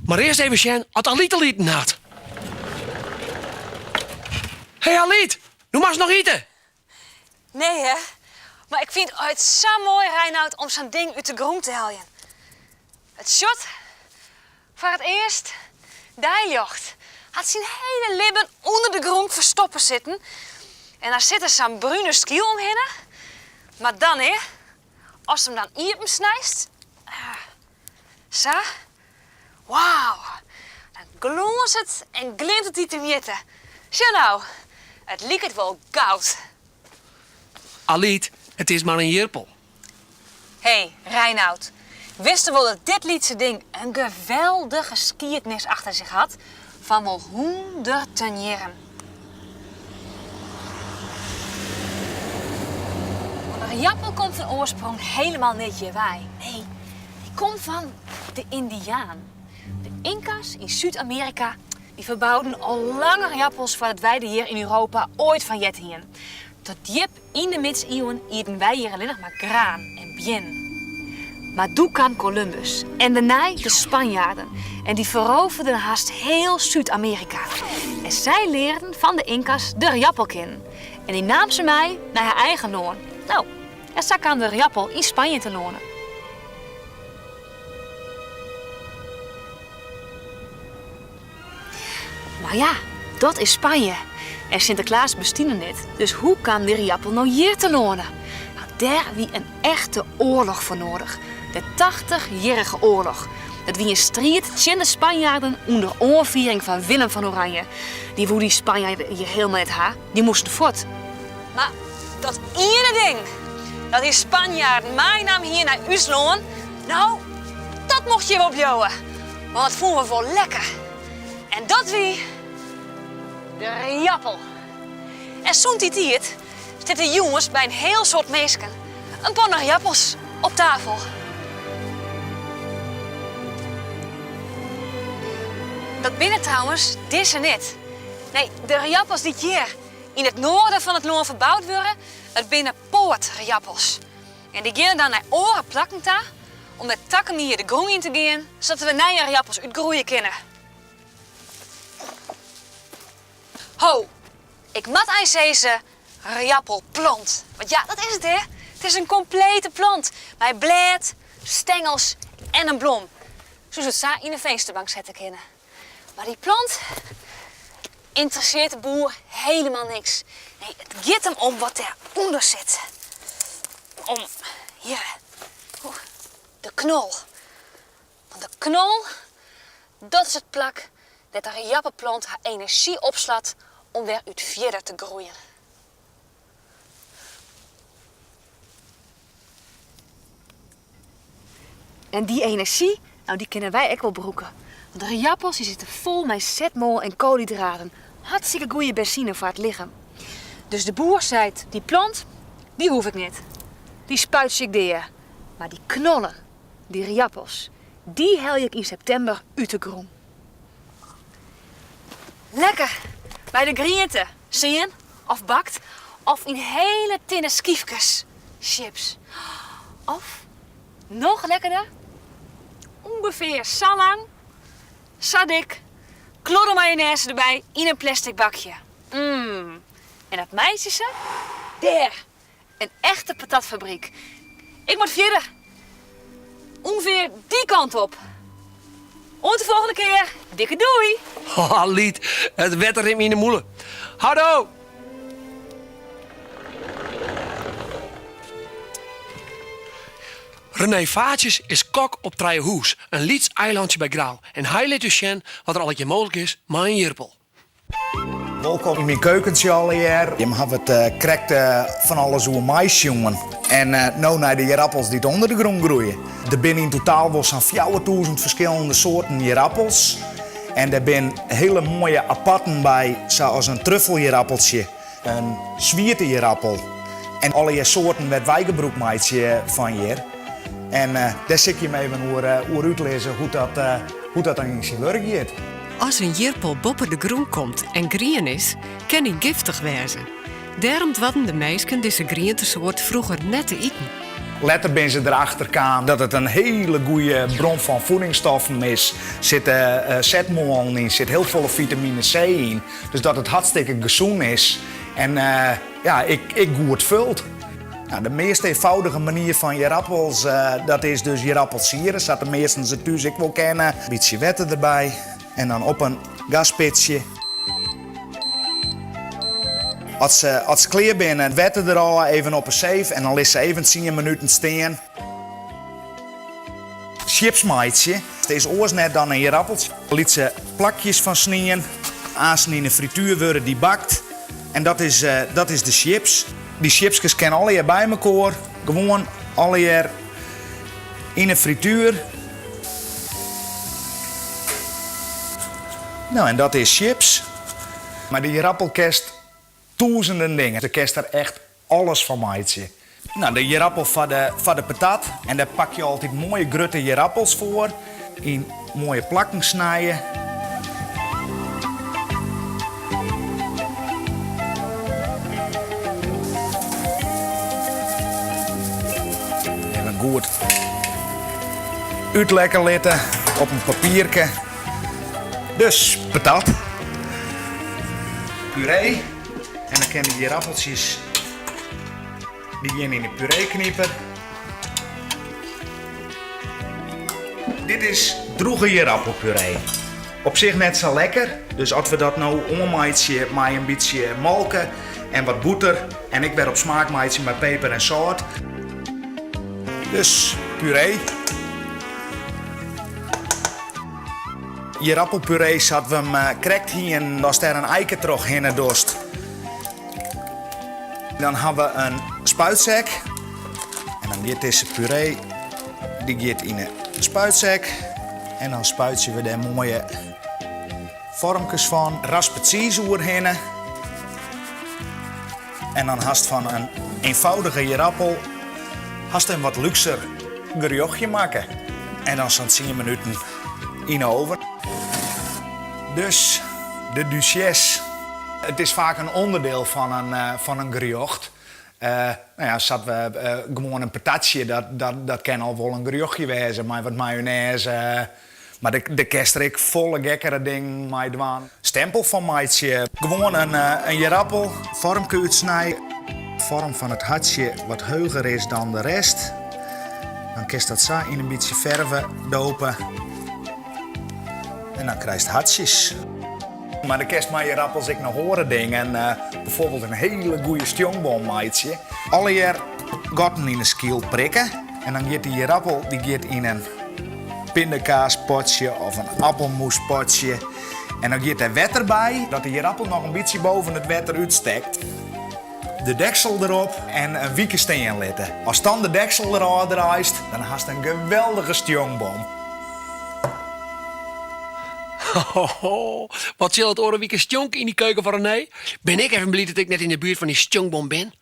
Maar eerst even Sjen, wat Aliet al eten had. Hey Aliet, nu mag je nog eten. Nee, hè? Maar ik vind het zo mooi, Reinoud, om zo'n ding uit de grond te halen. Het shot voor het eerst, die jocht had zijn hele libben onder de grond verstoppen zitten. En daar zit er zo'n bruine skiel omheen. Maar dan, hè, als hem dan iepen snijst, zo, wauw, dan glons het en glint het te witten. Zie nou, het liek het wel goud. Aliet, het is maar een jirpel. Hé, Reinoud. Wist je wel dat dit liedse ding een geweldige geschiedenis achter zich had? Van wel honderden jaren. De jappel komt van oorsprong helemaal niet hierbij. Nee, die komt van de Indiaan. De Inca's in Zuid-Amerika die verbouwden al langer jappels voordat wij de hier in Europa ooit van jet hien. Tot diep in de middeleeuwen eten wij hier alleen nog maar graan en bien. Maar toen kwam Columbus en daarna de Spanjaarden. En die veroverden haast heel Zuid-Amerika. En zij leerden van de Inca's de jappel kennen. En die nam ze mij naar haar eigen loon. Nou, en zo kwam de jappel in Spanje te lonen. Maar ja, dat is Spanje. En Sinterklaas bestiende dit. Dus hoe kwam de jappel nou hier te lonen? Nou, daar wie een echte oorlog voor nodig. De 80-jarige oorlog. Dat wie een strijd tegen de Spanjaarden onder oorviering van Willem van Oranje. Die woe die Spanjaarden hier helemaal net ha, die moesten voort. Maar dat ene ding, dat die Spanjaarden mij nam hier naar Usloon, nou, dat mocht je wel opjouwen. Want dat vonden we wel lekker. En dat wie de jappel. En zo'n tijd zitten jongens bij een heel soort meesken een paar jappels op tafel. Dat binnen trouwens, deze niet. Nee, de jappels die hier in het noorden van het loon verbouwd worden, dat binnen poortjappels. En die gaan dan naar oren plakken ta, om de takken hier de groen in te gaan, zodat we nieuwe jappels uitgroeien kunnen. Ho, ik mat eens deze jappelplant. Want ja, dat is het hè. Het is een complete plant. Met blad, stengels en een bloem. Zoals het za in de vensterbank zetten kunnen. Maar die plant interesseert de boer helemaal niks. Nee, het gaat hem om wat eronder zit. Om, hier, de knol. Want de knol, dat is het plak dat de jappelplant haar energie opslaat om weer uit verder te groeien. En die energie, nou die kunnen wij ook wel broeken. Want de jappels die zitten vol met zetmol en koolhydraten. Hartstikke goede benzine voor het lichaam. Dus de boer zei, die plant, die hoef ik niet. Die spuit ik deer. Maar die knollen, die jappels, die hel ik in september uit de groen. Lekker! Bij de groente, zie je? Of bakt, of in hele tinnen skiefjes. Chips. Of, nog lekkerder, ongeveer zo lang, zo dik, klodder mayonaise erbij in een plastic bakje. En dat meisje ze? Daar, een echte patatfabriek. Ik moet verder. Ongeveer die kant op. Tot de volgende keer. Dikke doei. Oh, Aliet, het werd er in de moelen. Houdo! René Vaatjes is kok op Trijehoes, een Lieds eilandje bij Grauw. En hij liet dus zien wat er alletje mogelijk is, maar een jirpel. Welkom in mijn keukentje al hier. Je mag het krekt van alles hoe mais, jongen. En nou naar de jerappels die onder de grond groeien. Er zijn in totaal wel zo'n 4000 verschillende soorten jerappels. En er zijn hele mooie aparten bij, zoals een truffeljerappeltje, een zwiertejerappel. En alle soorten met wijgebroekmaatje van hier. En daar zit je mee hoe uitlezen hoe dat dan in zijn werk gaat. Als een jirpel boven de groen komt en grien is, kan hij giftig wezen. Daarom hadden de meisken deze groentesoort vroeger net te eten. Later ben ze erachter kwamen dat het een hele goede bron van voedingsstoffen is. Er zit zetmolen in, zit heel veel vitamine C in. Dus dat het hartstikke gezond is. En ik goed vult. Nou, de meest eenvoudige manier van je appels, dat is dus je appels sieren. Dat de meesten ze thuis ik wel kennen. Een beetje wetten erbij. En dan op een gaspitje. Als ze klaar zijn, het wetten er al even op een zeef en dan laat ze even 10 minuten staan. Chipsmaatje. Het is oors net dan in je appels. Liet ze plakjes van snijden. Aansnijden in de frituur worden die bakt. En dat is de chips. Die chipsjes kennen alle hier bij elkaar. Gewoon alle hier in de frituur. Nou, en dat is chips. Maar die rappelkest duizenden dingen. De kerst er echt alles van maatje. Nou, de jerappel van de patat. En daar pak je altijd mooie grutte jerappels voor. In mooie plakken snijden. Even goed uitlekker laten op een papiertje. Dus patat. Puree. En dan kunnen die appeltjes die gaan in de puree knippen. Dit is droege hierappelpuree. Op zich net zo lekker. Dus als we dat nou ommaatje met een beetje malken en wat boter. En ik ben op smaak maatje met peper en zout. Dus puree. Hierappelpuree zat we hem krekt hier en als er een eiken terug in dorst. Dan hebben we een spuitzak. En dan gaat deze puree die gaat in een spuitzak. En dan spuiten we daar mooie vormpjes van. Raspen cheese oerheen. En dan haast van een eenvoudige hierappel haast een wat luxer gerechtje maken. En dan zo'n 10 minuten in de oven. Dus de duchesse. Het is vaak een onderdeel van een gerecht. Zat we gewoon een patatje, dat kan al wel een gerechtje wezen, maar wat mayonaise. Maar de kerst ik volle gekkere ding met doen. Stempel van maatje. Gewoon een jerappel, vormpje uitsnijden. Vorm van het hartje wat hoger is dan de rest. Dan kun je dat zo in een beetje verven dopen. En dan krijg je hartjes. Maar de kerst met je rappels ik nog horen dingen. Bijvoorbeeld een hele goede stjongbom maatje. Alle jaar gotten in een skiel prikken. En dan gaat die rappel in een pindakaaspotje of een appelmoespotje. En dan gaat er wetter bij, dat die rappel nog een beetje boven het wetter uitsteekt. De deksel erop en een wieke steen laten. Als dan de deksel eraan draait, dan haast een geweldige stjongbom. Wat zal het oren wie een stjonk in die keuken van René? Ben ik even blij dat ik net in de buurt van die stjonkbom ben?